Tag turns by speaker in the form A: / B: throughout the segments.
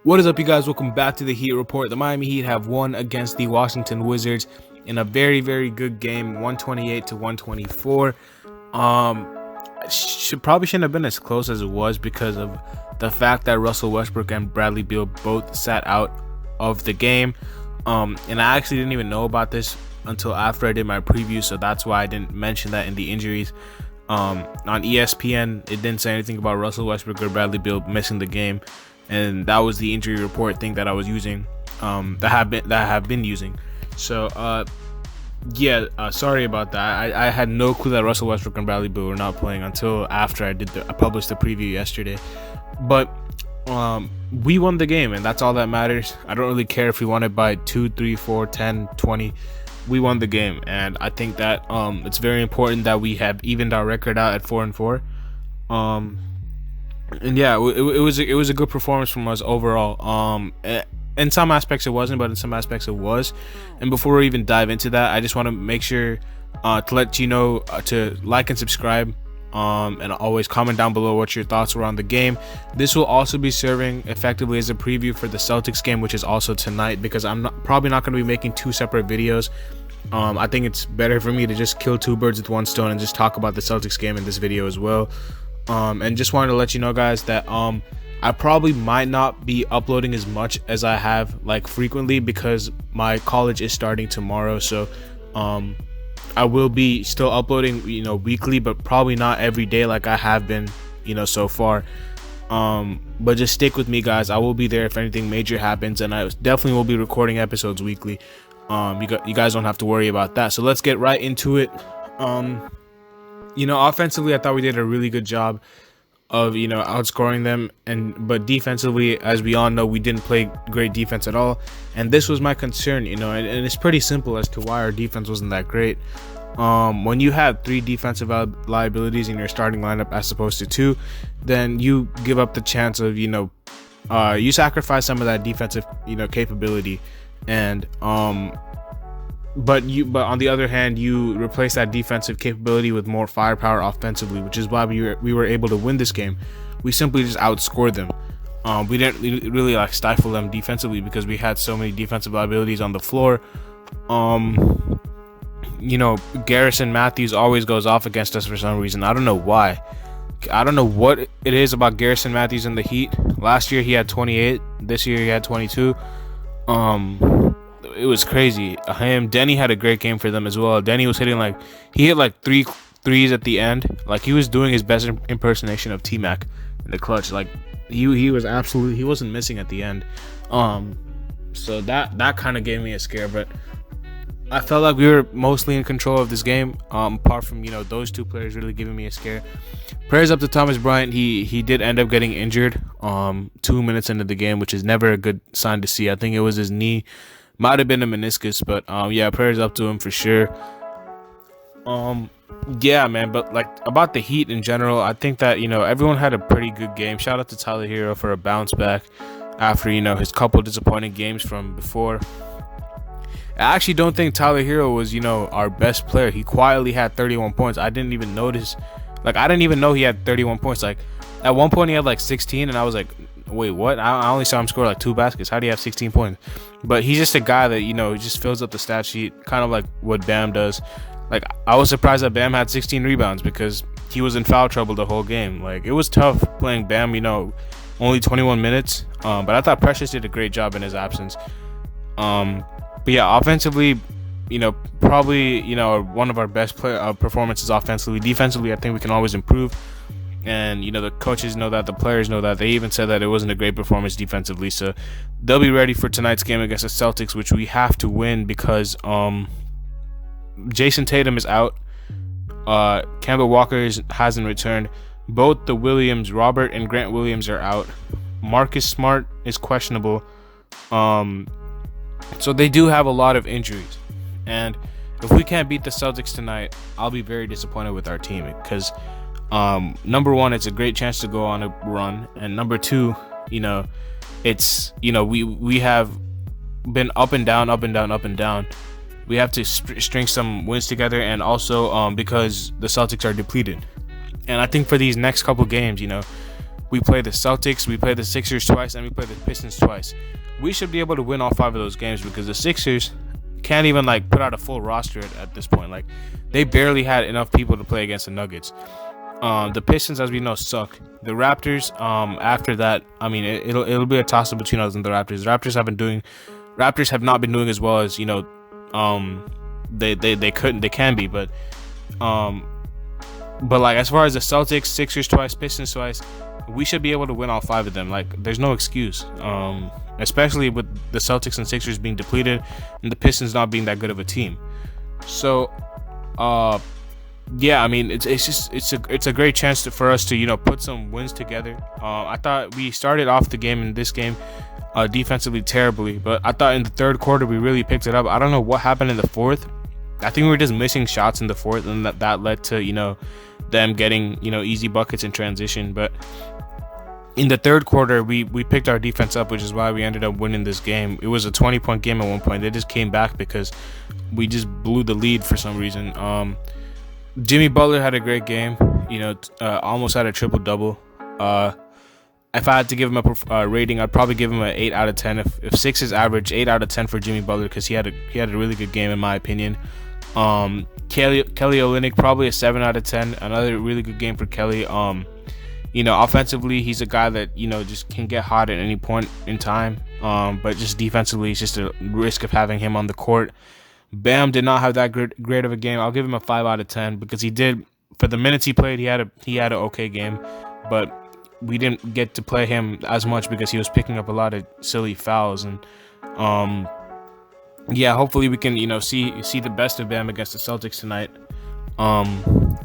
A: What is up, you guys? Welcome back to the Heat Report. The Miami Heat have won against the Washington Wizards in a very, very good game, 128 to 124. Probably shouldn't have been as close as it was because of the fact that Russell Westbrook and Bradley Beal both sat out of the game. And I actually didn't even know about this until after I did my preview, so that's why I didn't mention that in the injuries. On ESPN, it didn't say anything about Russell Westbrook or Bradley Beal missing the game. And that was the injury report thing that I was using, that I have been using. So sorry about that. I had no clue that Russell Westbrook and Bradley Beal were not playing until after I published the preview yesterday. But we won the game, and that's all that matters. I don't really care if we won it by 2, 3, 4, 10, 20. We won the game, and I think that it's very important that we have evened our record out at 4-4. And yeah, it was a good performance from us overall. In some aspects it wasn't, but in some aspects it was. And before we even dive into that, I just want to make sure to let you know to like and subscribe, and always comment down below what your thoughts were on the game. This will also be serving effectively as a preview for the Celtics game, which is also tonight, because I'm probably not going to be making two separate videos. I think it's better for me to just kill two birds with one stone and just talk about the Celtics game in this video as well. And just wanted to let you know, guys, that I probably might not be uploading as much as I have frequently, because my college is starting tomorrow. So I will be still uploading weekly, but probably not every day like I have been so far. But just stick with me, guys. I will be there if anything major happens, and I definitely will be recording episodes weekly. You guys don't have to worry about that. So let's get right into it. Offensively, I thought we did a really good job of outscoring them, but defensively, as we all know, we didn't play great defense at all, and this was my concern. And it's pretty simple as to why our defense wasn't that great. When you have 3 defensive liabilities in your starting lineup as opposed to 2, then you give up the chance of you sacrifice some of that defensive capability, and But on the other hand, you replace that defensive capability with more firepower offensively, which is why we were able to win this game. We simply just outscored them. We didn't really stifle them defensively because we had so many defensive liabilities on the floor. Garrison Matthews always goes off against us for some reason. I don't know why. I don't know what it is about Garrison Matthews and the Heat. Last year he had 28. This year he had 22. It was crazy. Denny had a great game for them as well. Denny was hitting he hit 3 threes at the end. He was doing his best impersonation of T-Mac in the clutch. He was absolutely, he wasn't missing at the end. So that kind of gave me a scare, but I felt like we were mostly in control of this game, apart from those 2 players really giving me a scare. Prayers up to Thomas Bryant. He did end up getting injured 2 minutes into the game, which is never a good sign to see. I think it was his knee. Might have been a meniscus, but yeah, prayers up to him for sure. Yeah, man, but about the Heat in general, I think that everyone had a pretty good game. Shout out to Tyler Hero for a bounce back after his couple disappointing games from before. I actually don't think Tyler Hero was our best player. He quietly had 31 points. I didn't even notice. I didn't even know he had 31 points. At one point he had 16, and I was like, wait, what? I only saw him score 2 baskets. How do you have 16 points? But he's just a guy that just fills up the stat sheet, kind of like what Bam does. I was surprised that Bam had 16 rebounds because he was in foul trouble the whole game. It was tough playing Bam, only 21 minutes. But I thought Precious did a great job in his absence. But yeah, offensively, probably one of our best performances offensively. Defensively, I think we can always improve. And the coaches know that, the players know that. They even said that it wasn't a great performance defensively, so they'll be ready for tonight's game against the Celtics, which we have to win because Jason Tatum is out. Kemba Walker hasn't returned. Both the Williams, Robert and Grant Williams, are out. Marcus Smart is questionable. So they do have a lot of injuries, and if we can't beat the Celtics tonight, I'll be very disappointed with our team, because number one, it's a great chance to go on a run, and number two, it's we have been up and down. We have to string some wins together, and also because the Celtics are depleted. And I think for these next couple games, We play the Celtics, we play the Sixers twice, and we play the Pistons twice. We should be able to win all 5 of those games because the Sixers can't even like put out a full roster at this point. Like, they barely had enough people to play against the Nuggets. The Pistons, as we know, suck. The Raptors, after that, I mean, it'll be a toss up between us and the Raptors. The Raptors have not been doing as well as, you know, they can be, but like, as far as the Celtics, Sixers twice, Pistons twice, we should be able to win all 5 of them. Like, there's no excuse, especially with the Celtics and Sixers being depleted and the Pistons not being that good of a team. So yeah, I mean, it's a great chance for us to, you know, put some wins together. I thought we started off the game in this game defensively terribly, but I thought in the third quarter we really picked it up. I don't know what happened in the fourth. I think we were just missing shots in the fourth, and that led to, you know, them getting, you know, easy buckets in transition. But in the third quarter, we picked our defense up, which is why we ended up winning this game. It was a 20-point game at one point. They just came back because we just blew the lead for some reason. Jimmy Butler had a great game, you know, almost had a triple-double. If I had to give him a rating, I'd probably give him an 8 out of 10. If 6 is average, 8 out of 10 for Jimmy Butler, because he had a really good game in my opinion. Kelly Olynyk, probably a 7 out of 10. Another really good game for Kelly. You know, offensively, he's a guy that, you know, just can get hot at any point in time. But just defensively, it's just a risk of having him on the court. Bam did not have that great of a game. I'll give him a 5 out of 10 because he did, for the minutes he played, he had an okay game, but we didn't get to play him as much because he was picking up a lot of silly fouls. And yeah, hopefully we can, you know, see the best of Bam against the Celtics tonight.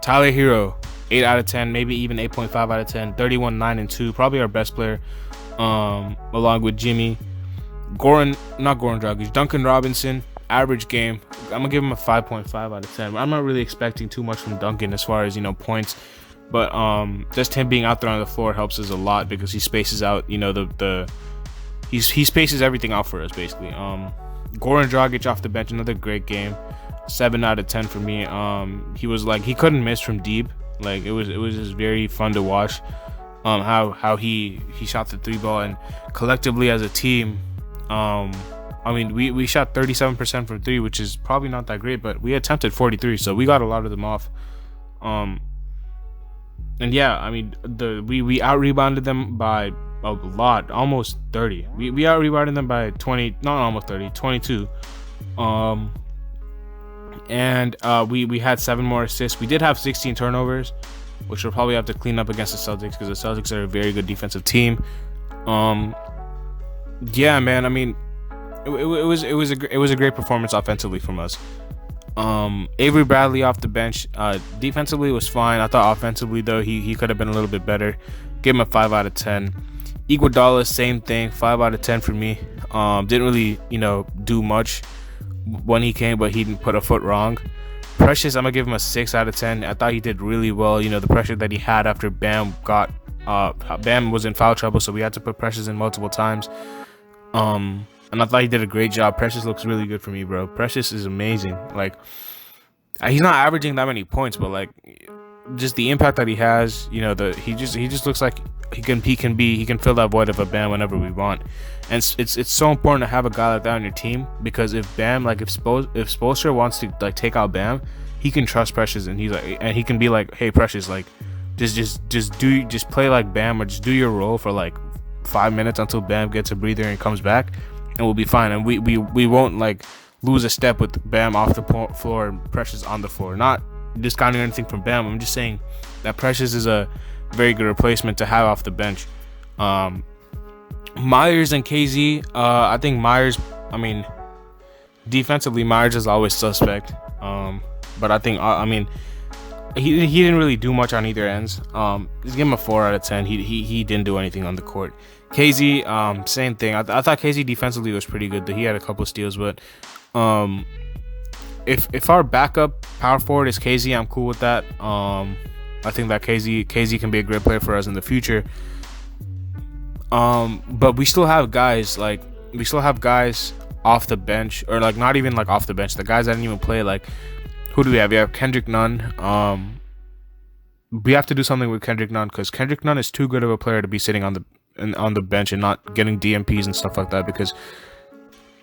A: Tyler Hero, 8 out of 10, maybe even 8.5 out of 10. 31, 9, and 2, probably our best player, along with Jimmy. Duncan Robinson, average game. I'm gonna give him a 5.5 out of 10. I'm not really expecting too much from Duncan as far as, you know, points, but just him being out there on the floor helps us a lot because he spaces out, you know, he spaces everything out for us basically. Goran Dragic off the bench, another great game. 7 out of 10 for me. He was like, he couldn't miss from deep. Like, it was just very fun to watch how he shot the 3 ball, and collectively as a team, I mean, we shot 37% from 3, which is probably not that great, but we attempted 43, so we got a lot of them off. And yeah, I mean, we out rebounded them by a lot, almost 30. We out rebounded them by 20, not almost 30, 22. And we had 7 more assists. We did have 16 turnovers, which we'll probably have to clean up against the Celtics because the Celtics are a very good defensive team. Yeah, man. I mean, it was a great performance offensively from us. Avery Bradley off the bench. Defensively was fine. I thought offensively though he could have been a little bit better. Give him a 5 out of 10. Iguodala, same thing, 5 out of 10 for me. Didn't really, you know, do much when he came, but he didn't put a foot wrong. Precious, I'm gonna give him a 6 out of 10. I thought he did really well. You know, the pressure that he had after Bam was in foul trouble, so we had to put Precious in multiple times. And I thought he did a great job. Precious looks really good for me, bro. Precious is amazing. Like, he's not averaging that many points, but like, just the impact that he has, you know, he just looks like he can fill that void of a Bam whenever we want. And it's so important to have a guy like that on your team, because if Bam, like, if Spoelstra wants to like take out Bam, he can trust Precious, and he can be like, hey Precious, like, just play like Bam, or just do your role for like 5 minutes until Bam gets a breather and comes back, and we'll be fine. And we won't like lose a step with Bam off the floor and Precious on the floor. Not discounting anything from Bam, I'm just saying that Precious is a very good replacement to have off the bench. Myers and KZ, I think Myers, I mean, defensively Myers is always suspect, but I think I mean he didn't really do much on either ends. Just give him a 4 out of 10. He didn't do anything on the court. KZ, same thing. I thought KZ defensively was pretty good. He had a couple steals, but if our backup power forward is KZ, I'm cool with that. I think that KZ can be a great player for us in the future. But we still have guys off the bench, or like not even like off the bench. The guys that didn't even play, like, who do we have? We have Kendrick Nunn, we have to do something with Kendrick Nunn, because Kendrick Nunn is too good of a player to be sitting on the bench and not getting DMPs and stuff like that, because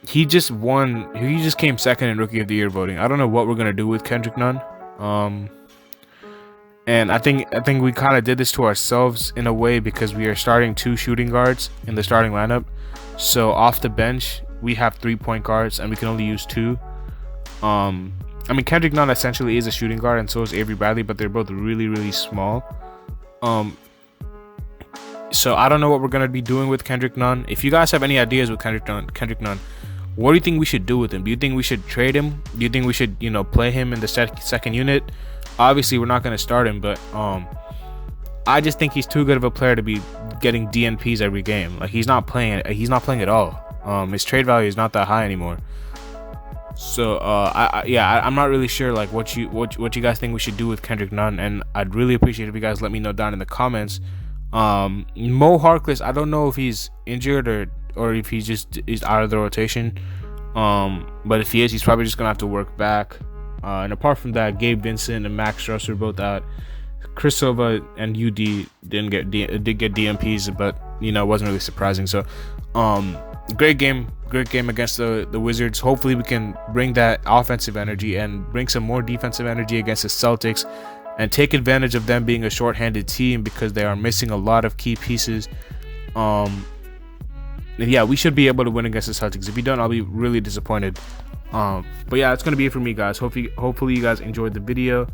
A: he just came second in Rookie of the Year voting. I don't know what we're gonna do with Kendrick Nunn. And I think we kind of did this to ourselves in a way, because we are starting 2 shooting guards in the starting lineup. So off the bench, we have 3 point guards and we can only use 2. I mean, Kendrick Nunn essentially is a shooting guard, and so is Avery Bradley, but they're both really, really small. So I don't know what we're gonna be doing with Kendrick Nunn. If you guys have any ideas with Kendrick Nunn, what do you think we should do with him? Do you think we should trade him? Do you think we should, play him in the second unit? Obviously, we're not gonna start him, but I just think he's too good of a player to be getting DNPs every game. Like, he's not playing at all. His trade value is not that high anymore. So I'm not really sure like what you guys think we should do with Kendrick Nunn, and I'd really appreciate if you guys let me know down in the comments. Mo Harkless, I don't know if he's injured or if he's out of the rotation. But if he is, he's probably just gonna have to work back. And apart from that, Gabe Vincent and Max Struss are both out. Chris Silva and UD did get DMPs, but it wasn't really surprising. So great game against the Wizards. Hopefully we can bring that offensive energy and bring some more defensive energy against the Celtics, and take advantage of them being a short-handed team, because they are missing a lot of key pieces. Yeah, we should be able to win against the Celtics. If we don't, I'll be really disappointed. But yeah, that's gonna be it for me, guys. Hopefully you guys enjoyed the video.